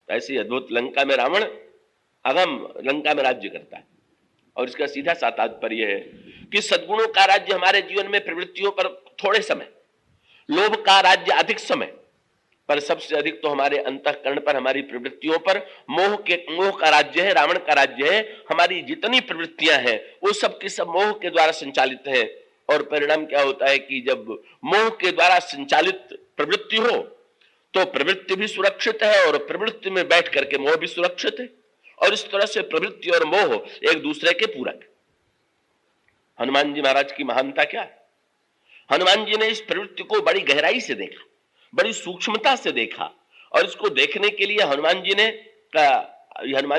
ऐसी अद्भुत लंका में रावण अगम लंका में राज्य करता है। और इसका सीधा सा तात्पर्य है कि सद्गुणों का राज्य हमारे जीवन में प्रवृत्तियों पर थोड़े समय, लोभ का राज्य अधिक समय, पर सबसे अधिक तो हमारे अंतःकरण पर, हमारी प्रवृत्तियों पर मोह का राज्य है, रावण का राज्य है। हमारी जितनी प्रवृत्तियां हैं वो सब की सब मोह के द्वारा संचालित हैं। और परिणाम क्या होता है कि जब मोह के द्वारा संचालित प्रवृत्ति हो तो प्रवृत्ति भी सुरक्षित है और प्रवृत्ति में बैठ करके मोह भी सुरक्षित है। और इस तरह से प्रवृत्ति और मोह एक दूसरे के पूरक। हनुमान जी महाराज की महानता क्या है? हनुमान जी ने इस प्रवृत्ति को बड़ी गहराई से देखा, बड़ी सूक्ष्मता से देखा। और इसको देखने के लिए हनुमान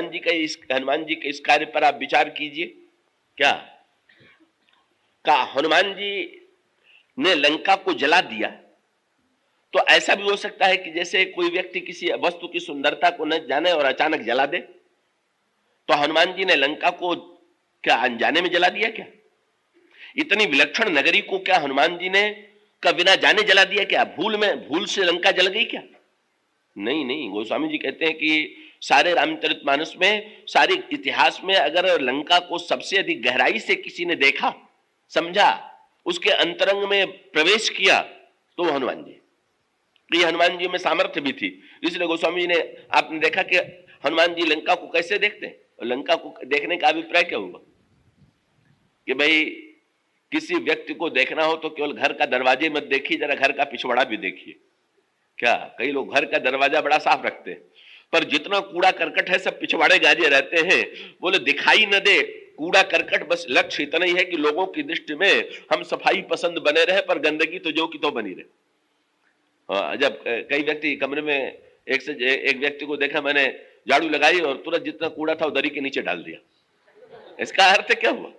जी के इस कार्य पर आप विचार कीजिए। क्या हनुमान जी ने लंका को जला दिया तो ऐसा भी हो सकता है कि जैसे कोई व्यक्ति किसी वस्तु की सुंदरता को न जाने और अचानक जला दे, तो हनुमान जी ने लंका को क्या अनजाने में जला दिया? क्या इतनी विलक्षण नगरी को क्या हनुमान जी ने का बिना जाने जला दिया? क्या भूल से लंका जल गई क्या? नहीं नहीं, गोस्वामी जी कहते हैं कि सारे रामचरितमानस में, सारे इतिहास में अगर लंका को सबसे अधिक गहराई से किसी ने देखा, समझा, उसके अंतरंग में प्रवेश किया तो वो हनुमान जी। ये हनुमान जी में सामर्थ्य भी थी। इसलिए गोस्वामी जी ने, आपने देखा कि हनुमान जी लंका को कैसे देखते हैं। लंका को देखने का अभिप्राय क्या हुआ कि भाई किसी व्यक्ति को देखना हो तो केवल घर का दरवाजे मत देखिए, जरा घर का पिछवाड़ा भी देखिए। क्या कई लोग घर का दरवाजा बड़ा साफ रखते हैं, पर जितना कूड़ा करकट है सब पिछवाड़े गाजे रहते हैं। बोले दिखाई न दे कूड़ा करकट, बस लक्ष्य इतना ही है कि लोगों की दृष्टि में हम सफाई पसंद बने रहे, पर गंदगी तो जो की तो बनी रहे। जब कई व्यक्ति कमरे में, एक व्यक्ति को देखा मैंने, झाड़ू लगाई और तुरंत जितना कूड़ा था वो दरी के नीचे डाल दिया। इसका अर्थ क्या हुआ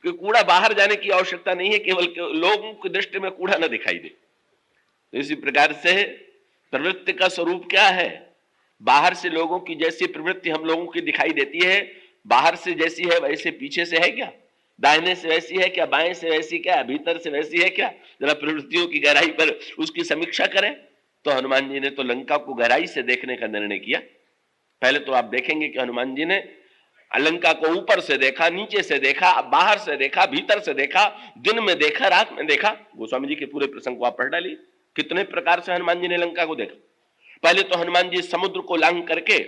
कि कूड़ा बाहर जाने की आवश्यकता नहीं है, केवल लोगों की दृष्टि में कूड़ा न दिखाई दे। तो इसी प्रकार से प्रवृत्ति का स्वरूप क्या है? बाहर से लोगों की जैसी प्रवृत्ति हम लोगों की दिखाई देती है, बाहर से जैसी है वैसे पीछे से है क्या? दाहिने से वैसी है क्या? बाएं से वैसी क्या? भीतर से वैसी है क्या? जरा प्रवृत्तियों की गहराई पर उसकी समीक्षा करें। तो हनुमान जी ने तो लंका को गहराई से देखने का निर्णय किया। पहले तो आप देखेंगे कि हनुमान जी ने लंका को ऊपर से देखा, नीचे से देखा, बाहर से देखा, भीतर से देखा, दिन में देखा, रात में देखा। गोस्वामी जी के पूरे प्रसंग को आप पढ़ डालिए, कितने प्रकार से हनुमान जी ने लंका को देखा। पहले तो हनुमान जी समुद्र को लांघ करके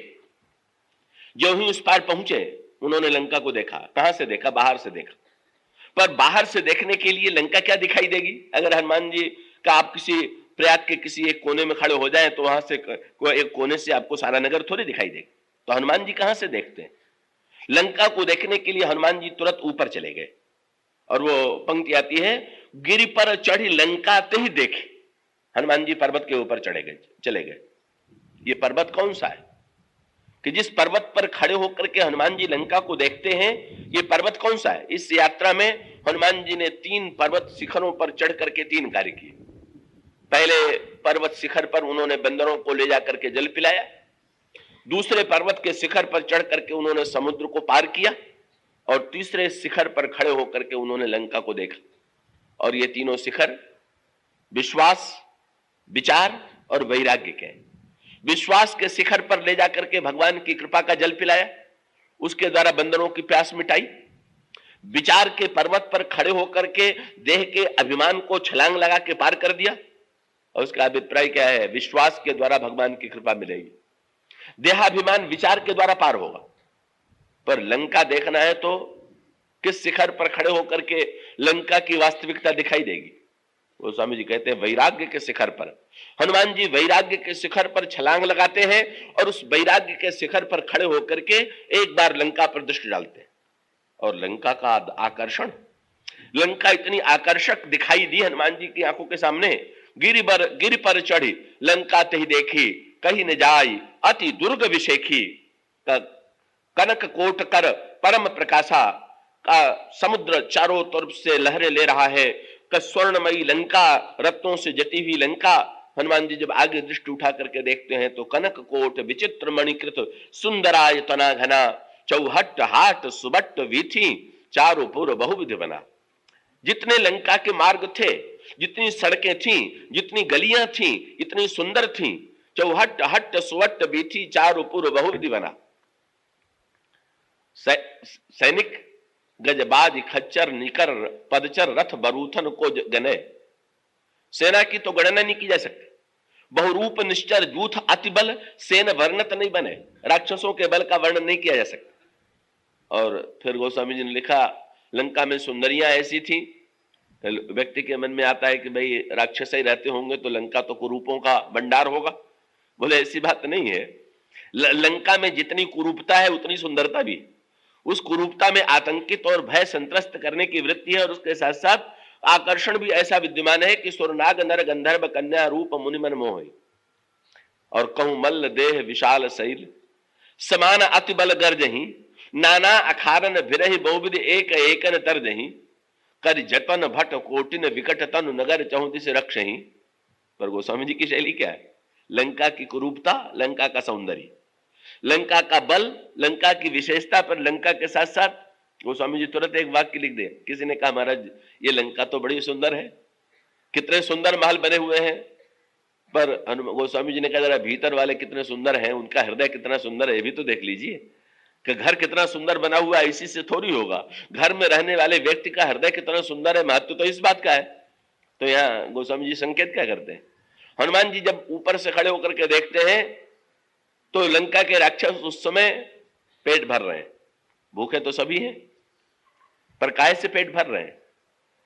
जो ही उस पार पहुंचे, उन्होंने लंका को देखा। कहां से देखा? बाहर से देखा। पर बाहर से देखने के लिए लंका क्या दिखाई देगी? अगर हनुमान जी का आप किसी प्रयाग के किसी एक कोने में खड़े हो जाए तो वहां से एक कोने से आपको सारा नगर थोड़ी दिखाई देगा। तो हनुमान जी कहां से देखते हैं? लंका को देखने के लिए हनुमान जी तुरंत ऊपर चले गए। और वो पंक्ति आती है, गिरि पर चढ़ी लंका ते ही देखे। हनुमान जी पर्वत के ऊपर चले गए। ये पर्वत कौन सा है कि जिस पर्वत पर खड़े होकर के हनुमान जी लंका को देखते हैं? ये पर्वत कौन सा है? इस यात्रा में हनुमान जी ने 3 पर्वत शिखरों पर चढ़ करके 3 कार्य किए। पहले पर्वत शिखर पर उन्होंने बंदरों को ले जाकर के जल पिलाया। दूसरे पर्वत के शिखर पर चढ़ करके उन्होंने समुद्र को पार किया। और तीसरे शिखर पर खड़े होकर के उन्होंने लंका को देखा। और ये तीनों शिखर विश्वास, विचार और वैराग्य के। विश्वास के शिखर पर ले जाकर के भगवान की कृपा का जल पिलाया, उसके द्वारा बंदरों की प्यास मिटाई। विचार के पर्वत पर खड़े होकर के देह के अभिमान को छलांग लगा के पार कर दिया। और उसका अभिप्राय क्या है? विश्वास के द्वारा भगवान की कृपा मिलेगी। देहाभिमान विचार के द्वारा पार होगा, पर लंका देखना है तो किस शिखर पर खड़े होकर के लंका की वास्तविकता दिखाई देगी? वो स्वामी जी कहते हैं वैराग्य के शिखर पर। हनुमान जी वैराग्य के शिखर पर छलांग लगाते हैं और उस वैराग्य के शिखर पर खड़े होकर के एक बार लंका पर दृष्टि डालते हैं। और लंका का आकर्षण, लंका इतनी आकर्षक दिखाई दी हनुमान जी की आंखों के सामने। गिरि पर चढ़ी लंका तही देखी, कहीं न जाई अति दुर्ग विशेखी। कनक कोट कर परम प्रकाशा का समुद्र चारों तरफ से लहरें ले रहा है। स्वर्णमयी लंका, रत्नों से जटी हुई लंका। हनुमान जी जब आगे दृष्टि उठा करके देखते हैं तो कनक कोट विचित्र मणिकृत सुंदराय तना घना, चौहट हाट सुबट वीथी, चारों पुर बहुविध बना। जितने लंका के मार्ग थे, जितनी सड़कें थीं, जितनी गलियां थीं, इतनी सुंदर थीं, चौहट हट्ट सुवट्ट बीठी चारु पुर बहुविधि बना। सैनिक गजबाज खच्चर निकर पदचर रथ बरूथन को गने। सेना की तो गणना नहीं की जा सकती। बहुरूप निश्चर जूथ अतिबल सेन वर्णत नहीं बने। राक्षसों के बल का वर्णन नहीं किया जा सकता। और फिर गोस्वामी जी ने लिखा, लंका में सुंदरियां ऐसी थी, व्यक्ति के मन में आता है कि भाई राक्षस ही रहते होंगे तो लंका तो कुरूपों का भंडार होगा। बोले ऐसी बात नहीं है। लंका में जितनी कुरूपता है उतनी सुंदरता भी। उस कुरूपता में आतंकित और भय संत्रस्त करने की वृत्ति है, और उसके साथ साथ आकर्षण भी ऐसा विद्यमान है कि सुरनाग नर गंधर्व कन्या रूप मुनिमन मोह। और कहूं मल्ल देह विशाल शैल समान अति बल गर्जही। नाना अखारन विरहि बहुविध एक एकन तरजही। कर जतन भट कोटिन विकट तनु नगर चहुदिस रक्षही। पर गोस्वामी जी की शैली क्या है? लंका की कुरूपता, लंका का सौंदर्य, लंका का बल, लंका की विशेषता, पर लंका के साथ साथ गोस्वामी जी तुरंत एक वाक्य लिख दे। किसी ने कहा महाराज ये लंका तो बड़ी सुंदर है, कितने सुंदर महल बने हुए हैं, पर गोस्वामी जी ने कहा जरा भीतर वाले कितने सुंदर हैं, उनका हृदय कितना सुंदर है ये भी तो देख लीजिए। कि घर कितना सुंदर बना हुआ है इसी से थोड़ी होगा, घर में रहने वाले व्यक्ति का हृदय कितना सुंदर है, महत्व तो इस बात का है। तो यहाँ गोस्वामी जी संकेत क्या करते हैं? हनुमान जी जब ऊपर से खड़े होकर के देखते हैं तो लंका के राक्षस उस समय पेट भर रहे हैं। भूखे तो सभी हैं, पर काय से पेट भर रहे हैं?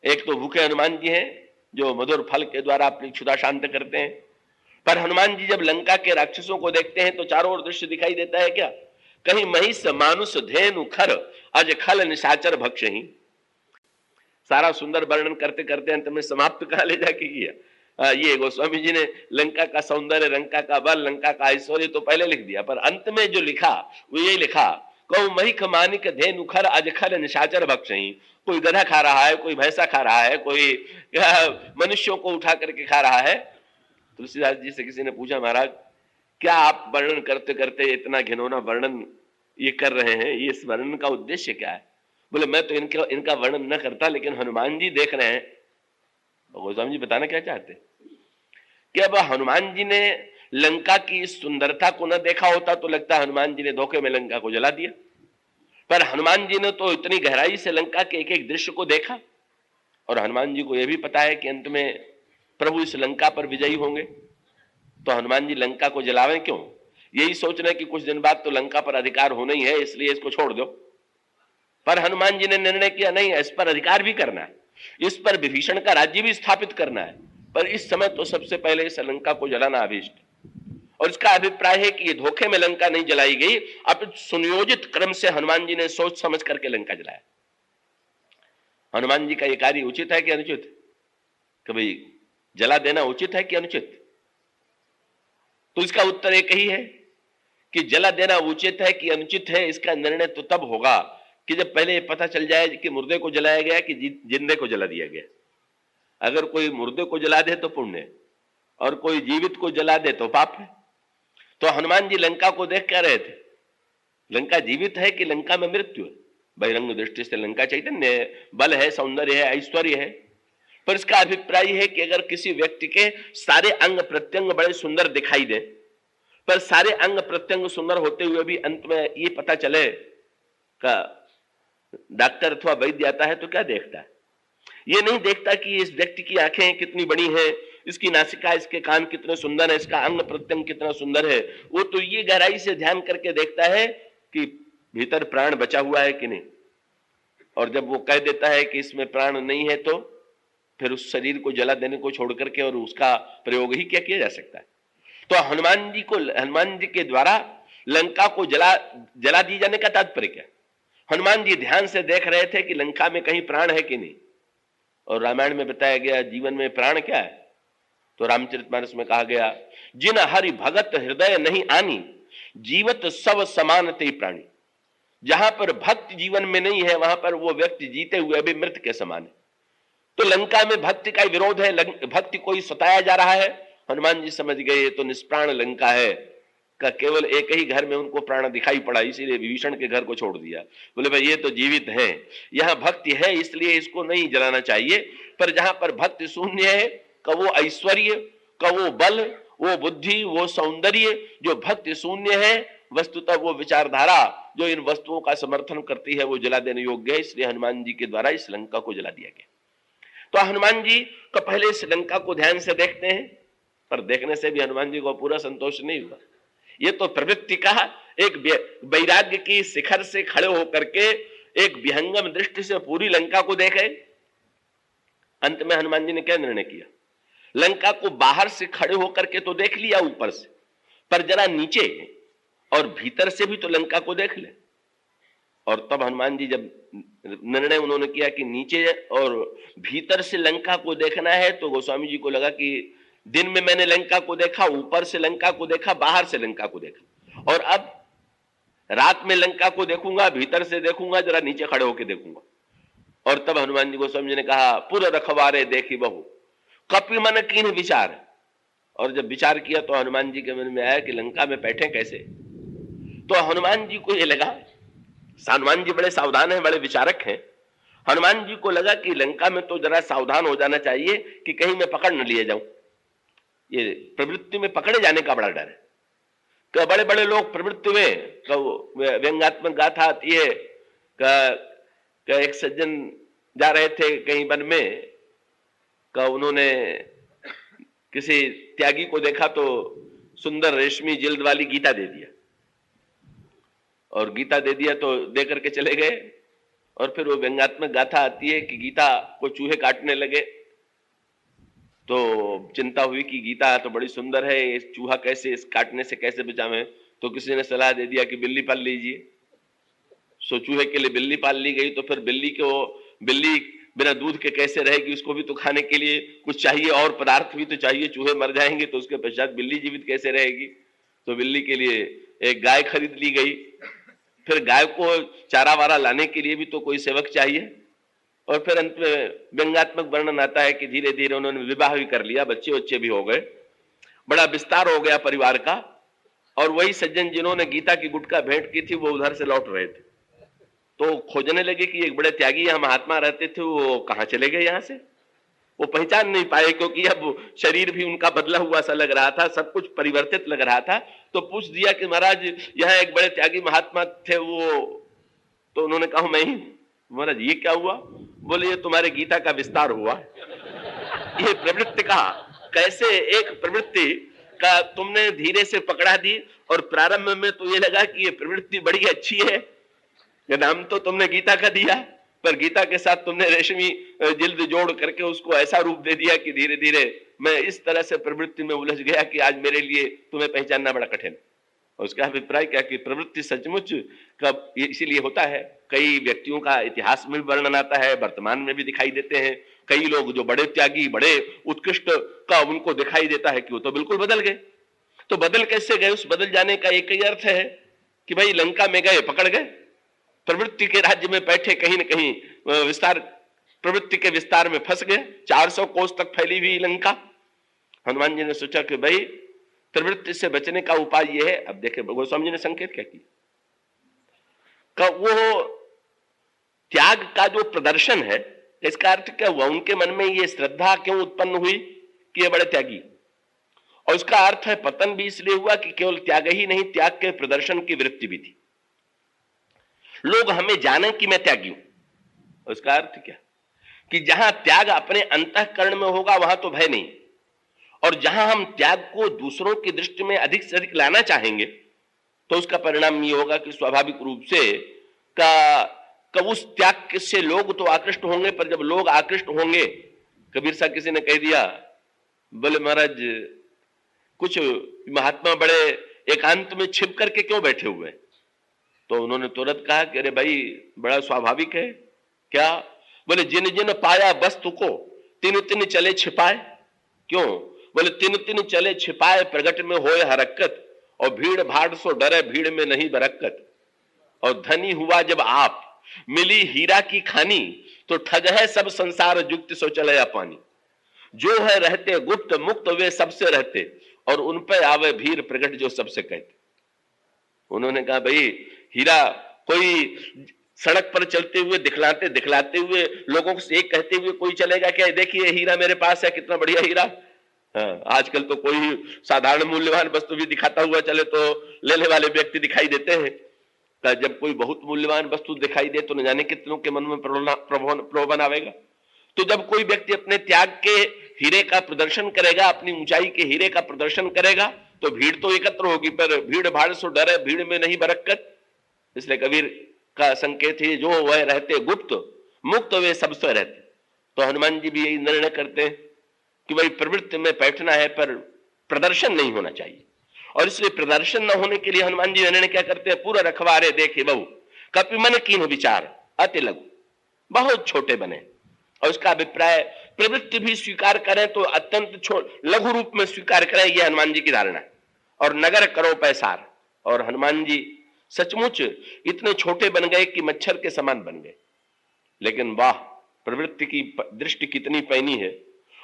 एक तो भूखे हनुमान जी हैं जो मधुर फल के द्वारा अपनी क्षुधा शांत करते हैं, पर हनुमान जी जब लंका के राक्षसों को देखते हैं तो चारों ओर दृश्य दिखाई देता है क्या? कहीं महिष मानुष धेनु खर अज खल निशाचर भक्षही। सारा सुंदर वर्णन करते करते अंत में समाप्त कहां ले जाके किया? ये गोस्वामी जी ने लंका का सौंदर्य, लंका का बल, लंका का ऐश्वर्य तो पहले लिख दिया, पर अंत में जो लिखा वो यही लिखा, कहूं महिख मानिक धेनु खर अज खल निशाचर भक्षही। कोई गधा खा रहा है, कोई भैंसा खा रहा है, कोई मनुष्यों को उठा करके खा रहा है। तुलसीदास जी से किसी ने पूछा, महाराज क्या आप वर्णन करते करते इतना घिनौना वर्णन ये कर रहे हैं, ये इस वर्णन का उद्देश्य क्या है? बोले मैं तो इनका वर्णन न करता, लेकिन हनुमान जी देख रहे हैं। गोस्वामी जी बताना क्या चाहते कि अब हनुमान जी ने लंका की सुंदरता को न देखा होता तो लगता है हनुमान जी ने धोखे में लंका को जला दिया, पर हनुमान जी ने तो इतनी गहराई से लंका के एक एक दृश्य को देखा, और हनुमान जी को यह भी पता है कि अंत में प्रभु इस लंका पर विजयी होंगे, तो हनुमान जी लंका को जलावें क्यों? यही सोच रहे कि कुछ दिन बाद तो लंका पर अधिकार होना ही है, इसलिए इसको छोड़ दो। पर हनुमान जी ने निर्णय किया नहीं, इस पर अधिकार भी करना है, इस पर विभीषण का राज्य भी स्थापित करना है, पर इस समय तो सबसे पहले इस लंका को जलाना अभीष्ट। और इसका अभिप्राय है कि ये धोखे में लंका नहीं जलाई गई, अब सुनियोजित क्रम से हनुमान जी ने सोच समझ करके लंका जलाया। हनुमान जी का ये कार्य उचित है कि अनुचित? कि भाई जला देना उचित है कि अनुचित? तो इसका उत्तर एक ही है कि जला देना उचित है कि अनुचित है, इसका निर्णय तो तब होगा कि जब पहले पता चल जाए कि मुर्दे को जलाया गया कि जिंदे को जला दिया गया। अगर कोई मुर्दे को जला दे तो पुण्य, और कोई जीवित को जला दे तो पाप है। तो हनुमान जी लंका को देख क्या रहे थे? लंका जीवित है कि लंका में मृत्यु है? बहिरंग दृष्टि से लंका चैतन्य है, बल है, सौंदर्य है, ऐश्वर्य है, पर इसका अभिप्राय है कि अगर किसी व्यक्ति के सारे अंग प्रत्यंग बड़े सुंदर दिखाई दे, पर सारे अंग प्रत्यंग सुंदर होते हुए भी अंत में ये पता चले का डॉक्टर अथवा वैद्य आता है तो क्या देखता है? ये नहीं देखता कि इस व्यक्ति की आंखें कितनी बड़ी हैं, इसकी नासिका, इसके कान कितने सुंदर है, इसका अंग प्रत्यंग कितना सुंदर है। वो तो ये गहराई से ध्यान करके देखता है कि भीतर प्राण बचा हुआ है कि नहीं, और जब वो कह देता है कि इसमें प्राण नहीं है तो फिर उस शरीर को जला देने को छोड़ करके और उसका प्रयोग ही क्या किया जा सकता है? तो हनुमान जी के द्वारा लंका को जला दिए जाने का तात्पर्य क्या? हनुमान जी ध्यान से देख रहे थे कि लंका में कहीं प्राण है कि नहीं। और रामायण में बताया गया जीवन में प्राण क्या है, तो रामचरितमानस में कहा गया, जिन हरि भगत हृदय नहीं आनी जीवत सब समान ते प्राणी। जहां पर भक्ति जीवन में नहीं है वहां पर वो व्यक्ति जीते हुए भी मृत के समान है। तो लंका में भक्ति का विरोध है, भक्ति कोई सताया जा रहा है। हनुमान जी समझ गए तो निष्प्राण लंका है का केवल एक ही घर में उनको प्राण दिखाई पड़ा, इसीलिए विभीषण के घर को छोड़ दिया। बोले भाई ये तो जीवित है, यहाँ भक्ति है इसलिए इसको नहीं जलाना चाहिए। पर जहां पर भक्ति शून्य है, का वो ऐश्वर्य, का वो बल वो बुद्धि, वो सौंदर्य जो भक्ति शून्य है, वस्तुतः वो विचारधारा जो इन वस्तुओं का समर्थन करती है, वो जला देने योग्य है। इसलिए हनुमान जी के द्वारा इस लंका को जला दिया गया। तो हनुमान जी का पहले इस लंका को ध्यान से देखते हैं, पर देखने से भी हनुमान जी को पूरा संतोष नहीं हुआ। ये तो प्रवृत्ति का एक वैराग्य की शिखर से खड़े होकर के एक विहंगम दृष्टि से पूरी लंका को देखे। अंत में हनुमान जी ने क्या निर्णय किया, लंका को बाहर से खड़े होकर के तो देख लिया ऊपर से, पर जरा नीचे और भीतर से भी तो लंका को देख ले। और तब हनुमान जी जब निर्णय उन्होंने किया कि नीचे और भीतर से लंका को देखना है, तो गोस्वामी जी को लगा कि दिन में मैंने लंका को देखा, ऊपर से लंका को देखा, बाहर से लंका को देखा, और अब रात में लंका को देखूंगा, भीतर से देखूंगा, जरा नीचे खड़े होकर देखूंगा। और तब हनुमान जी गोस्वामी जी ने कहा, पुर रखवारे देखी बहु कपि मन कीन विचार। और जब विचार किया तो हनुमान जी के मन में आया कि लंका में बैठे कैसे। तो हनुमान जी को यह लगा, हनुमान जी बड़े सावधान हैं, बड़े विचारक हैं। हनुमान जी को लगा कि लंका में तो जरा सावधान हो जाना चाहिए कि कहीं मैं पकड़ न लिए जाऊं। ये प्रवृत्ति में पकड़े जाने का बड़ा डर है। कि बड़े बड़े लोग प्रवृत्ति में व्यंग्यात्मक गाथा आती है का एक सज्जन जा रहे थे कहीं वन में, का उन्होंने किसी त्यागी को देखा तो सुंदर रेशमी जिल्द वाली गीता दे दिया, और गीता दे दिया तो दे करके चले गए। और फिर वो व्यंग्यात्मक गाथा आती है कि गीता को चूहे काटने लगे, तो चिंता हुई कि गीता तो बड़ी सुंदर है, इस चूहा कैसे इस काटने से कैसे बचावें। तो किसी ने सलाह दे दिया कि बिल्ली पाल लीजिए। सो चूहे के लिए बिल्ली पाल ली गई। तो फिर बिल्ली बिना दूध के कैसे रहेगी, उसको भी तो खाने के लिए कुछ चाहिए और पदार्थ भी तो चाहिए, चूहे मर जाएंगे तो उसके पश्चात बिल्ली जीवित कैसे रहेगी। तो बिल्ली के लिए एक गाय खरीद ली गई। फिर गाय को चारा वारा लाने के लिए भी तो कोई सेवक चाहिए। और फिर अंत में व्यंग्यात्मक वर्णन आता है कि धीरे धीरे उन्होंने विवाह भी कर लिया, बच्चे बच्चे भी हो गए, बड़ा विस्तार हो गया परिवार का। और वही सज्जन जिन्होंने गीता की गुटका भेंट की थी, वो उधर से लौट रहे थे, तो खोजने लगे कि एक बड़े त्यागी यहाँ महात्मा रहते थे, वो कहाँ चले गए यहाँ से। वो पहचान नहीं पाए, क्योंकि अब शरीर भी उनका बदला हुआ सा लग रहा था, सब कुछ परिवर्तित लग रहा था। तो पूछ दिया कि महाराज यहाँ एक बड़े त्यागी महात्मा थे वो, तो उन्होंने कहा मैं ही। महाराज ये क्या हुआ? बोले ये तुम्हारे गीता का विस्तार हुआ। ये प्रवृत्ति का कैसे एक प्रवृत्ति का तुमने धीरे से पकड़ा दी, और प्रारंभ में तो ये लगा कि ये प्रवृत्ति बड़ी अच्छी है, ये नाम तो तुमने गीता का दिया, पर गीता के साथ तुमने रेशमी जिल्द जोड़ करके उसको ऐसा रूप दे दिया कि धीरे धीरे मैं इस तरह से प्रवृत्ति में उलझ गया कि आज मेरे लिए तुम्हें पहचानना बड़ा कठिन। और उसका अभिप्राय क्या कि प्रवृत्ति सचमुच कब इसीलिए होता है। कई व्यक्तियों का इतिहास में भी वर्णन आता है, वर्तमान में भी दिखाई देते हैं। कई लोग जो बड़े त्यागी, बड़े उत्कृष्ट का उनको दिखाई देता है कि वो तो बिल्कुल बदल गए। तो बदल कैसे गए? उस बदल जाने का एक ही अर्थ है कि भाई लंका में गए, पकड़ गए, प्रवृत्ति के राज्य में बैठे, कहीं न कहीं विस्तार, प्रवृत्ति के विस्तार में फंस गए। 400 कोस तक फैली हुई लंका। हनुमान जी ने सोचा कि भाई प्रवृत्ति से बचने का उपाय यह है। अब देखे गोस्वामी जी ने संकेत क्या किया, वो त्याग का जो प्रदर्शन है, इसका अर्थ क्या हुआ? उनके मन में ये श्रद्धा क्यों उत्पन्न हुई कि ये बड़े त्यागी, और उसका अर्थ है पतन भी इसलिए हुआ कि केवल त्याग ही नहीं, त्याग के प्रदर्शन की वृत्ति भी थी। लोग हमें जाने कि मैं त्यागी हूं। उसका अर्थ क्या कि जहां त्याग अपने अंतःकरण में होगा वहां तो भय नहीं, और जहां हम त्याग को दूसरों की दृष्टि में अधिक से अधिक लाना चाहेंगे तो उसका परिणाम ये होगा कि स्वाभाविक रूप से उस त्याग से लोग तो आकृष्ट होंगे, पर जब लोग आकृष्ट होंगे, कबीर सा किसी ने कह दिया, बोले महाराज कुछ महात्मा बड़े एकांत में छिप करके क्यों बैठे हुए? तो उन्होंने तुरंत कहा कि अरे भाई बड़ा स्वाभाविक है। क्या? बोले जिन जिन पाया वस्तु को तिन तिन चले छिपाए। क्यों? बोले तिन तिन चले छिपाए, प्रगट में होए हरकत, और भीड़ भाड़ सो डरे भीड़ में नहीं बरकत। और धनी हुआ जब आप, मिली हीरा की खानी, तो ठग है सब संसार जुक्त सो चले पानी। जो है रहते गुप्त मुक्त वे सबसे रहते, और उन पे आवे भीड़ प्रगट जो सबसे कहते। उन्होंने कहा भाई हीरा कोई सड़क पर चलते हुए दिखलाते हुए लोगों से एक कहते हुए कोई चलेगा क्या? देखिए हीरा मेरे पास है, कितना बढ़िया हीरा, हाँ, आजकल तो कोई साधारण मूल्यवान वस्तु भी दिखाता हुआ चले तो लेने वाले व्यक्ति दिखाई देते हैं। तो जब कोई बहुत मूल्यवान वस्तु दिखाई दे तो न जाने कितनों के मन में प्रलोभन आवेगा। तो जब कोई व्यक्ति अपने त्याग के हीरे का प्रदर्शन करेगा, अपनी ऊंचाई के हीरे का प्रदर्शन करेगा, तो भीड़ तो एकत्र होगी, पर भीड़ भाड़ से डरे, भीड़ में नहीं बरकत। इसलिए कबीर का संकेत है, जो वह रहते गुप्त मुक्त वे सबसे रहते। तो हनुमान जी भी यही निर्णय करते हैं कि भाई प्रवृत्ति में बैठना है, पर प्रदर्शन नहीं होना चाहिए। और इसलिए प्रदर्शन न होने के लिए हनुमान जी निर्णय क्या करते हैं, पूरा रखवारे देखे बहु कपि मन कीन विचार अति लघु, बहुत छोटे बने। और उसका अभिप्राय प्रवृत्ति भी स्वीकार करें तो अत्यंत लघु रूप में स्वीकार करें, यह हनुमान जी की धारणा है। और नगर करो पैसार, और हनुमान जी सचमुच इतने छोटे बन गए कि मच्छर के समान बन गए। लेकिन वाह, प्रवृत्ति की दृष्टि कितनी पैनी है।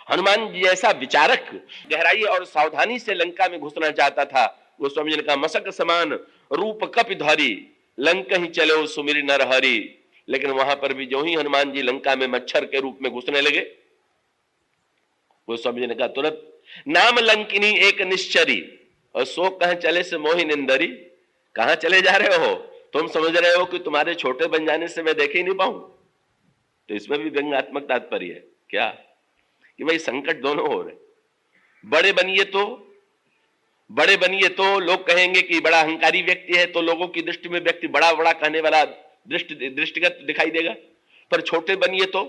हनुमान जी ऐसा विचारक गहराई और सावधानी से लंका में घुसना चाहता था। गोस्वामी जी ने कहा, मसक समान रूप कपि धारी लंका ही चलो सुमिर नर हरि। लेकिन वहां पर भी जो ही हनुमान जी लंका में मच्छर के रूप में घुसने लगे, गोस्वामी जी ने कहा, तुरंत नाम लंकिनी एक निश्चरी और सो कह चले से मोहि निंदरी। कहां चले जा रहे हो? तुम समझ रहे हो कि तुम्हारे छोटे बन जाने से मैं देख ही नहीं पाऊं। तो इसमें भी व्यंग्यात्मक तात्पर्य है क्या, कि भाई संकट दोनों हो रहे। बड़े बनिए तो लोग कहेंगे कि बड़ा अहंकारी व्यक्ति है, तो लोगों की दृष्टि में व्यक्ति बड़ा बड़ा कहने वाला दृष्टिगत दिखाई देगा। पर छोटे बनिए तो,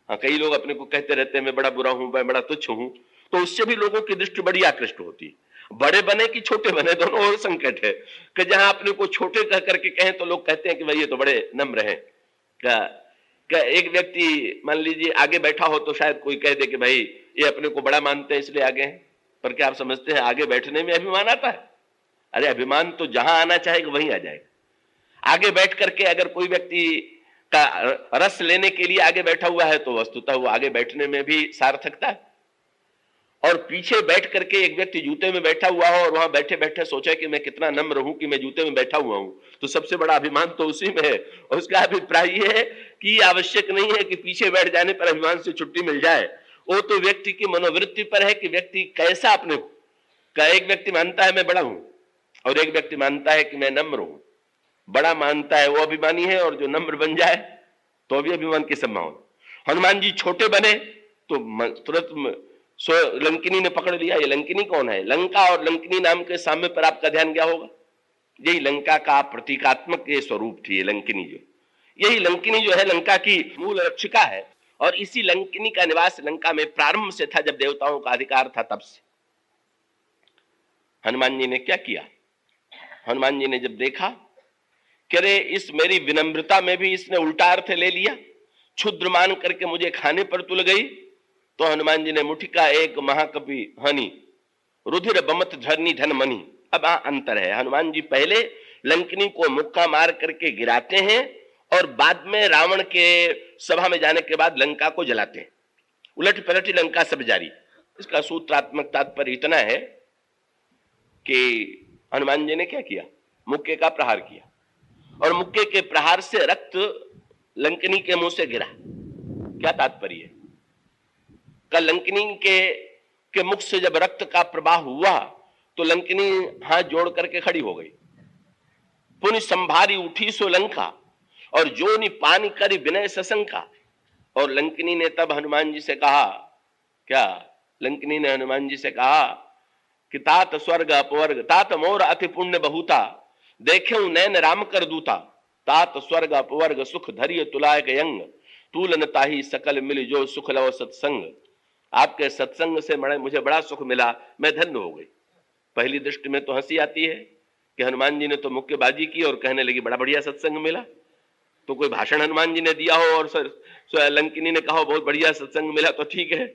हाँ, कई लोग अपने को कहते रहते हैं मैं बड़ा बुरा हूं, मैं बड़ा तुच्छ हूं, तो उससे भी लोगों की दृष्टि बड़ी आकृष्ट होती है। बड़े बने कि छोटे बने, दोनों और संकट है। कि जहां अपने को छोटे कह करके कहें तो लोग कहते हैं कि भाई ये तो बड़े नम्र हैं। क्या एक व्यक्ति मान लीजिए आगे बैठा हो तो शायद कोई कह दे कि भाई ये अपने को बड़ा मानते हैं इसलिए आगे हैं। पर क्या आप समझते हैं आगे बैठने में अभिमान आता है? अरे अभिमान तो जहां आना चाहेगा वहीं आ जाएगा। आगे बैठ करके अगर कोई व्यक्ति का रस लेने के लिए आगे बैठा हुआ है तो वस्तुतः वो आगे बैठने में भी सार्थकता है। और पीछे बैठ करके एक व्यक्ति जूते में बैठा हुआ हो और वहां बैठे बैठे सोचे कि मैं कितना नम्र हूं कि मैं जूते में बैठा हुआ हूं, तो सबसे बड़ा अभिमान तो उसी में है। और उसका अभिप्राय यह है कि आवश्यक नहीं है कि पीछे बैठ जाने पर अभिमान से छुट्टी मिल जाए। वो तो व्यक्ति की मनोवृत्ति पर है कि व्यक्ति कैसा अपने का। एक व्यक्ति मानता है मैं बड़ा हूं और एक व्यक्ति मानता है कि मैं नम्र हूं। बड़ा मानता है वो अभिमानी है, और जो नम्र बन जाए तो भी अभिमान की संभावना। हनुमान जी छोटे बने तो तुरंत लंकिनी ने पकड़ लिया। ये लंकिनी कौन है? लंका और लंकिनी नाम के साम्य पर आपका ध्यान क्या होगा? यही लंका का प्रतीकात्मक ये स्वरूप थी। ये लंकिनी यही लंकिनी जो है लंका की मूल रक्षिका है। और इसी लंकिनी का निवास लंका में प्रारंभ से था, जब देवताओं का अधिकार था तब से। हनुमान जी ने क्या किया? हनुमान जी ने जब देखा कि अरे इस मेरी विनम्रता में भी इसने उल्टा अर्थ ले लिया, क्षुद्र मान करके मुझे खाने पर तुल गई, तो हनुमान जी ने मुठिका एक महाकपि हनि रुधिर बमत धरनी धन मनी। अब अंतर है, हनुमान जी पहले लंकिनी को मुक्का मार करके गिराते हैं और बाद में रावण के सभा में जाने के बाद लंका को जलाते हैं। उलट पलट लंका सब जारी। इसका सूत्रात्मक तात्पर्य इतना है कि हनुमान जी ने क्या किया? मुक्के का प्रहार किया और मुक्के के प्रहार से रक्त लंकिनी के मुंह से गिरा। क्या तात्पर्य है? लंकिनी के मुख से जब रक्त का प्रवाह हुआ तो लंकिनी हाथ जोड़ करके खड़ी हो गई। पुनि संभारी उठी सो लंका और जो नि पानी करी विनय सशंका। और लंकिनी ने तब हनुमान जी से कहा, क्या? लंकिनी ने हनुमान जी से कहा कि तात स्वर्ग अपवर्ग तात मोर अति पुण्य बहुता देखे नैन राम कर दूता तात स्वर्ग अपवर्ग सुख धरिय तुलाय यंग तूलन ताही सकल मिल जो सुख लव सत्संग। आपके सत्संग से मुझे बड़ा सुख मिला, मैं धन्य हो गई। पहली दृष्टि में तो हंसी आती है कि हनुमान जी ने तो मुक्केबाजी की और कहने लगी बड़ा बढ़िया सत्संग मिला। तो कोई भाषण हनुमान जी ने दिया हो और लंकिनी ने कहा बहुत बढ़िया सत्संग मिला तो ठीक है,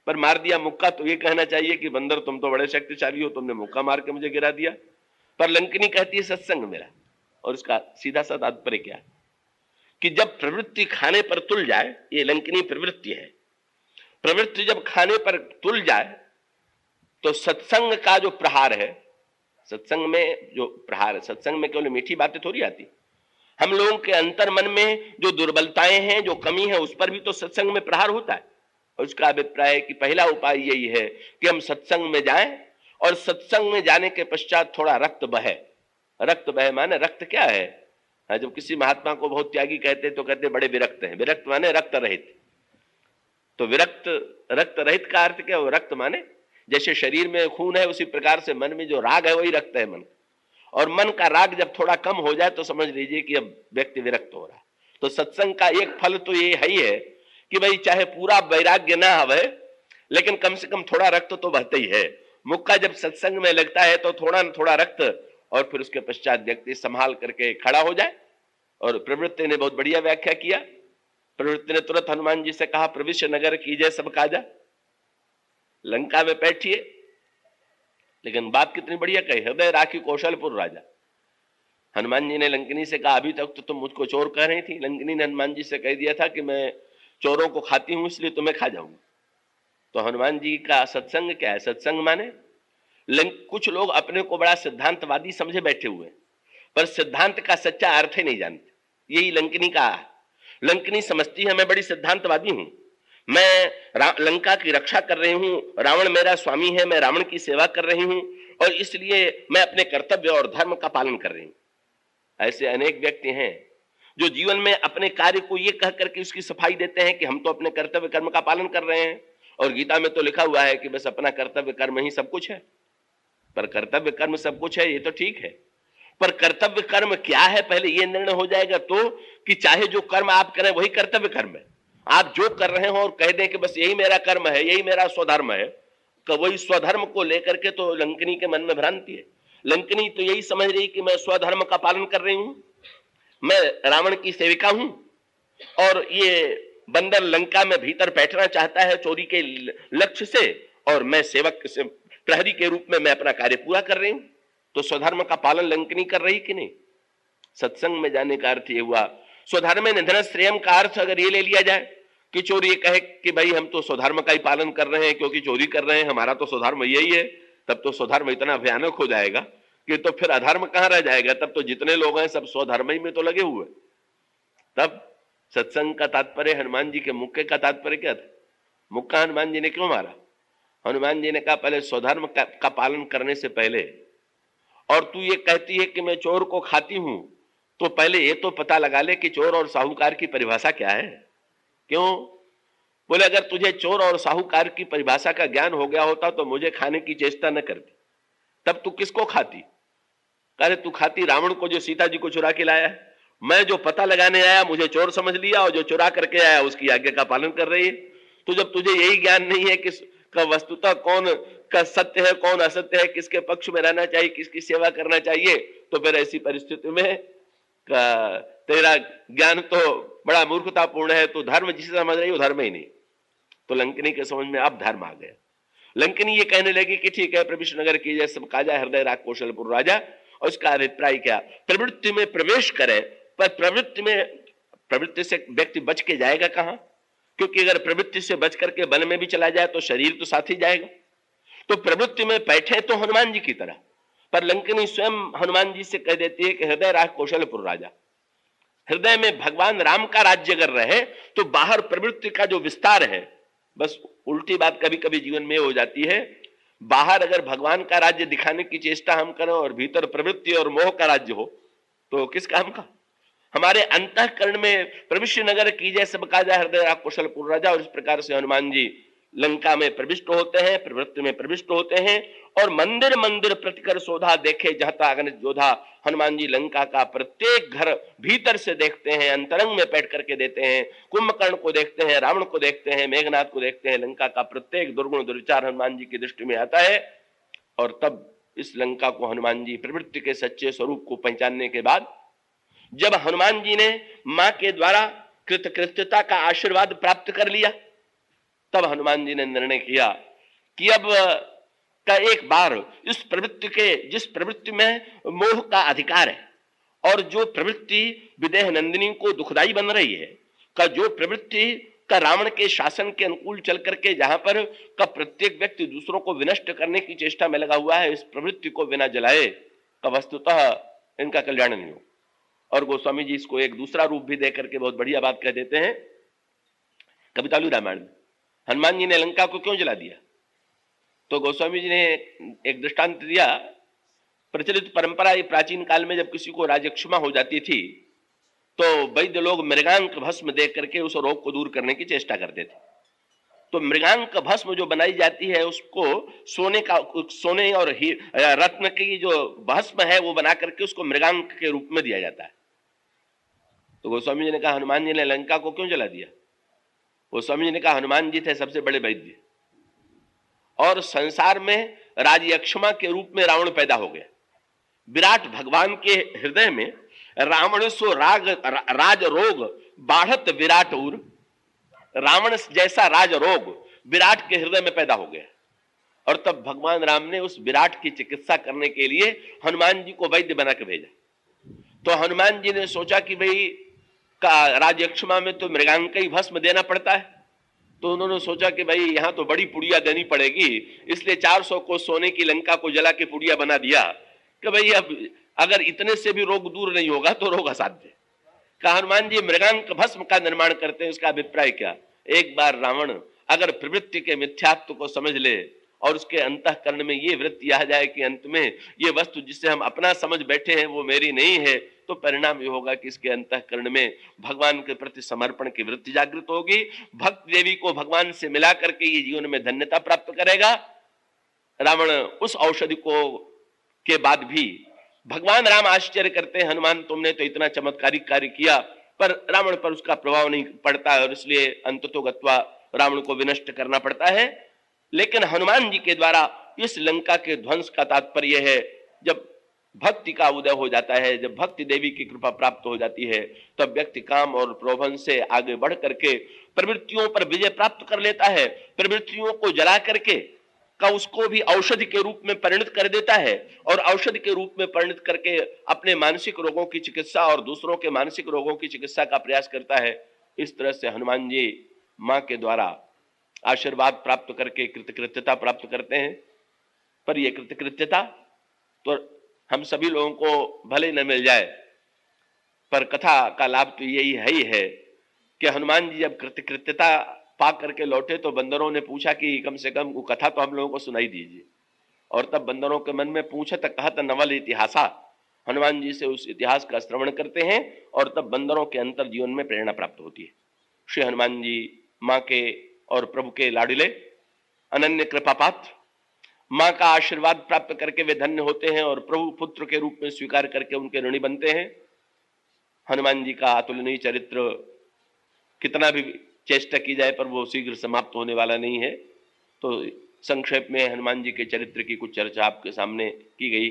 पर मार दिया मुक्का तो ये कहना चाहिए कि बंदर तुम तो बड़े शक्तिशाली हो, तुमने मुक्का मार के मुझे गिरा दिया। पर लंकिनी कहती है सत्संग मिला। और इसका सीधा सा तात्पर्य क्या है कि जब प्रवृत्ति खाने पर तुल जाए, ये लंकिनी प्रवृत्ति है, प्रवृत्ति जब खाने पर तुल जाए तो सत्संग का जो प्रहार है, सत्संग में जो प्रहार है, सत्संग में केवल मीठी बातें थोड़ी आती। हम लोगों के अंतर मन में जो दुर्बलताएं हैं, जो कमी है, उस पर भी तो सत्संग में प्रहार होता है। उसका अभिप्राय है कि पहला उपाय यही है कि हम सत्संग में जाएं और सत्संग में जाने के पश्चात थोड़ा रक्त बहे। रक्त बहे माने रक्त क्या है? जब किसी महात्मा को बहुत त्यागी कहते तो कहते बड़े विरक्त हैं। विरक्त माने रक्त रहित। तो विरक्त रक्त रहित का अर्थ क्या? वो रक्त माने जैसे शरीर में खून है उसी प्रकार से मन में जो राग है वही रक्त है मन। और मन का राग जब थोड़ा कम हो जाए तो समझ लीजिए कि अब व्यक्ति विरक्त हो रहा है। तो सत्संग का एक फल तो ये है ही है कि भाई चाहे पूरा वैराग्य ना आवे लेकिन कम से कम थोड़ा रक्त तो बहता ही है। मुक्का जब सत्संग में लगता है तो थोड़ा न थोड़ा रक्त, और फिर उसके पश्चात व्यक्ति संभाल करके खड़ा हो जाए। और प्रवृत्ति ने बहुत बढ़िया व्याख्या किया। प्रवृत्ति ने तुरंत हनुमान जी से कहा, प्रविश्य नगर कीजिए सब काजा, लंका में बैठिए। लेकिन बात कितनी बढ़िया कही, हृदय राखी कौशलपुर राजा। हनुमान जी ने लंकिनी से कहा, अभी तक तो तुम मुझको चोर कह रही थी। लंकिनी ने हनुमान जी से कह दिया था कि मैं चोरों को खाती हूं इसलिए तुम्हें खा जाऊंगा। तो हनुमान जी का सत्संग क्या है? सत्संग माने कुछ लोग अपने को बड़ा सिद्धांतवादी समझे बैठे हुए हैं, पर सिद्धांत का सच्चा अर्थ ही नहीं जानते। यही लंकिनी का। लंकिनी समझती है मैं बड़ी सिद्धांतवादी हूं, मैं लंका की रक्षा कर रही हूं, रावण मेरा स्वामी है, मैं रावण की सेवा कर रही हूं और इसलिए मैं अपने कर्तव्य और धर्म का पालन कर रही हूं। ऐसे अनेक व्यक्ति हैं जो जीवन में अपने कार्य को ये कह करके उसकी सफाई देते हैं कि हम तो अपने कर्तव्य कर्म का पालन कर रहे हैं, और गीता में तो लिखा हुआ है कि बस अपना कर्तव्य कर्म ही सब कुछ है। पर कर्तव्य कर्म सब कुछ है ये तो ठीक है, पर कर्तव्य कर्म क्या है पहले ये निर्णय हो जाएगा तो कि चाहे जो कर्म आप करें वही कर्तव्य कर्म है। आप जो कर रहे हो और कह दें कि बस यही मेरा कर्म है, यही मेरा स्वधर्म है, तो वही स्वधर्म को लेकर के तो लंकिनी के मन में भ्रांति है। लंकिनी तो यही समझ रही कि मैं स्वधर्म का पालन कर रही हूं, मैं रावण की सेविका हूं और ये बंदर लंका में भीतर बैठना चाहता है चोरी के लक्ष्य से, और मैं सेवक से प्रहरी के रूप में मैं अपना कार्य पूरा कर रही हूं। तो स्वधर्म का पालन लंकिनी कर रही कि नहीं? सत्संग में जाने का अर्थ ये हुआ। स्वधर्म निधन श्रेयम का अर्थ अगर ये ले लिया जाए कि चोर ये कहे कि भाई हम तो स्वधर्म का ही पालन कर रहे हैं क्योंकि चोरी कर रहे हैं, हमारा तो स्वधर्म यही है, तब तो स्वधर्म इतना भयानक हो जाएगा कि तो फिर अधर्म कहां रह जाएगा। तब तो जितने लोग हैं सब स्वधर्म ही में तो लगे हुए। तब सत्संग का तात्पर्य, हनुमान जी के मुक्के का तात्पर्य क्या था? मुक्का हनुमान जी ने क्यों मारा? हनुमान जी ने कहा पहले स्वधर्म का पालन करने से पहले, और तू ये कहती है कि मैं चोर को खाती हूं, तो पहले ये तो पता लगा ले कि चोर और साहूकार की परिभाषा क्या है। क्यों? बोले अगर तुझे चोर और साहूकार की परिभाषा का ज्ञान हो गया होता तो मुझे खाने की चेष्टा न करती, तब तू किसको खाती? अरे तू खाती रावण को जो सीता जी को चुरा के लाया है। मैं जो पता लगाने आया मुझे चोर समझ लिया, और जो चुरा करके आया उसकी आज्ञा का पालन कर रही है। तो जब तुझे यही ज्ञान नहीं है कि का वस्तुतः कौन का सत्य है कौन असत्य है, किसके पक्ष में रहना चाहिए किसकी सेवा करना चाहिए, तो फिर ऐसी परिस्थिति में तेरा ज्ञान तो बड़ा मूर्खतापूर्ण है। तो धर्म जिसे समझ रही हो धर्म ही नहीं। तो लंकिनी के समझ में अब धर्म आ गया। लंकिनी ये कहने लगी कि ठीक है प्रविश्य नगर कीजिए सब काजा, हृदय राख कौशलपुर राजा। और उसका अभिप्राय क्या? प्रवृत्ति में प्रवेश करे, पर प्रवृत्ति से व्यक्ति बच के जाएगा कहां? क्योंकि अगर प्रवृत्ति से बच करके वन में भी चला जाए तो शरीर तो साथ ही जाएगा। तो प्रवृत्ति में बैठे तो हनुमान जी की तरह, पर लंकिनी स्वयं हनुमान जी से कह देती है कि हृदय राख कौशलपुर राजा। हृदय में भगवान राम का राज्य अगर रहे तो बाहर प्रवृत्ति का जो विस्तार है, बस उल्टी बात कभी कभी जीवन में हो जाती है। बाहर अगर भगवान का राज्य दिखाने की चेष्टा हम करें और भीतर प्रवृत्ति और मोह का राज्य हो तो किस काम का? हमारे अंतःकरण में प्रविश्य नगर कीजिए सब काजा, हृदय राख कौशलपुर राजा। और इस प्रकार से हनुमान जी लंका में प्रविष्ट होते हैं, प्रवृत्ति में प्रविष्ट होते हैं, और मंदिर मंदिर प्रतिकर शोधा देखे जहता अगणित जोधा। हनुमान जी लंका का प्रत्येक घर भीतर से देखते हैं, अंतरंग में बैठ करके देते हैं। कुंभकर्ण को देखते हैं, रावण को देखते हैं, मेघनाथ को देखते हैं। लंका का प्रत्येक दुर्गुण दुर्विचार हनुमान जी की दृष्टि में आता है। और तब इस लंका को हनुमान जी प्रवृत्ति के सच्चे स्वरूप को पहचानने के बाद, जब हनुमान जी ने मां के द्वारा कृतकृत्यता का आशीर्वाद प्राप्त कर लिया, तब हनुमान जी ने निर्णय किया कि अब का एक बार इस प्रवृत्ति के, जिस प्रवृत्ति में मोह का अधिकार है और जो प्रवृत्ति विदेह नंदिनी को दुखदाई बन रही है, का जो प्रवृत्ति का रावण के शासन के अनुकूल चल करके जहां पर का प्रत्येक व्यक्ति दूसरों को विनष्ट करने की चेष्टा में लगा हुआ है, इस प्रवृत्ति को बिना जलाए का वस्तुतः इनका कल्याण नहीं हो। और गोस्वामी जी इसको एक दूसरा रूप भी देकर के बहुत बढ़िया बात कह देते हैं कवितालु रामायण में। हनुमान जी ने लंका को क्यों जला दिया? तो गोस्वामी जी ने एक दृष्टांत दिया। प्रचलित परंपरा ये प्राचीन काल में जब किसी को राजक्षमा हो जाती थी तो वैद्य लोग मृगांक भस्म दे करके उस रोग को दूर करने की चेष्टा करते थे। तो मृगांक भस्म जो बनाई जाती है उसको सोने और रत्न की जो भस्म है वो बना करके उसको मृगांक के रूप में दिया जाता है। तो गोस्वामी जी ने कहा हनुमान जी ने लंका को क्यों जला दिया? गोस्वामी जी ने कहा हनुमान जी थे सबसे बड़े वैद्य, और संसार में राजयक्षमा के रूप में रावण पैदा हो गया। विराट भगवान के हृदय में रावण सो राज रोग बाढ़त विराट उर, रावण जैसा राज रोग विराट के हृदय में पैदा हो गया। और तब भगवान राम ने उस विराट की चिकित्सा करने के लिए हनुमान जी को वैद्य बना के भेजा। तो हनुमान जी ने सोचा कि भाई का राजयक्षमा में तो मृगांक ही भस्म देना पड़ता है। तो उन्होंने सोचा कि भाई यहां तो बड़ी पुड़िया देनी पड़ेगी, इसलिए 400 को सोने की लंका को जला के पुड़िया बना दिया कि भाई अब अगर इतने से भी रोग दूर नहीं होगा तो रोग असाध्य। कहा हनुमान जी मृगांक भस्म का निर्माण करते हैं, उसका अभिप्राय क्या? एक बार रावण अगर प्रवृत्ति के मिथ्यात्व को समझ ले और उसके अंतःकरण में ये वृत्ति आ जाए कि अंत में ये वस्तु जिसे हम अपना समझ बैठे हैं वो मेरी नहीं है, तो परिणाम ये होगा कि इसके अंतःकरण में भगवान के प्रति समर्पण की वृत्ति जागृत होगी। भक्त देवी को भगवान से मिला करके ये जीवन में धन्यता प्राप्त करेगा। रावण उस औषधि को के बाद भी भगवान राम आश्चर्य करते हैं, हनुमान तुमने तो इतना चमत्कारिक कार्य किया, पर रावण पर उसका प्रभाव नहीं पड़ता है और इसलिए अंततोगत्वा रावण को विनष्ट करना पड़ता है। लेकिन हनुमान जी के द्वारा इस लंका के ध्वंस का तात्पर्य है जब भक्ति का उदय हो जाता है, जब भक्ति देवी की कृपा प्राप्त हो जाती है, तब व्यक्ति काम और प्रलोभन से आगे बढ़ करके प्रवृत्तियों पर विजय प्राप्त कर लेता है। प्रवृत्तियों को जला करके का उसको भी औषधि के रूप में परिणत कर देता है और औषधि के रूप में परिणत करके अपने मानसिक रोगों की चिकित्सा और दूसरों के मानसिक रोगों की चिकित्सा का प्रयास करता है। इस तरह से हनुमान जी मां के द्वारा आशीर्वाद प्राप्त करके कृतकृत्यता प्राप्त करते हैं। पर यह कृतकृत्यता तो हम सभी लोगों को भले न मिल जाए, पर कथा का लाभ तो यही है कि हनुमान जी जब कृतकृत्यता पा करके लौटे तो बंदरों ने पूछा कि कम से कम वो कथा तो हम लोगों को सुनाई दीजिए। और तब बंदरों के मन में पूछत कहत नवल इतिहासा, हनुमान जी से उस इतिहास का श्रवण करते हैं और तब बंदरों के अंतर जीवन में प्रेरणा प्राप्त होती है। श्री हनुमान जी माँ के और प्रभु के लाडिले, अनन्य कृपा पात्र, माँ का आशीर्वाद प्राप्त करके वे धन्य होते हैं और प्रभु पुत्र के रूप में स्वीकार करके उनके ऋणी बनते हैं। हनुमान जी का अतुलनीय चरित्र कितना भी चेष्टा की जाए पर वो शीघ्र समाप्त होने वाला नहीं है। तो संक्षेप में हनुमान जी के चरित्र की कुछ चर्चा आपके सामने की गई।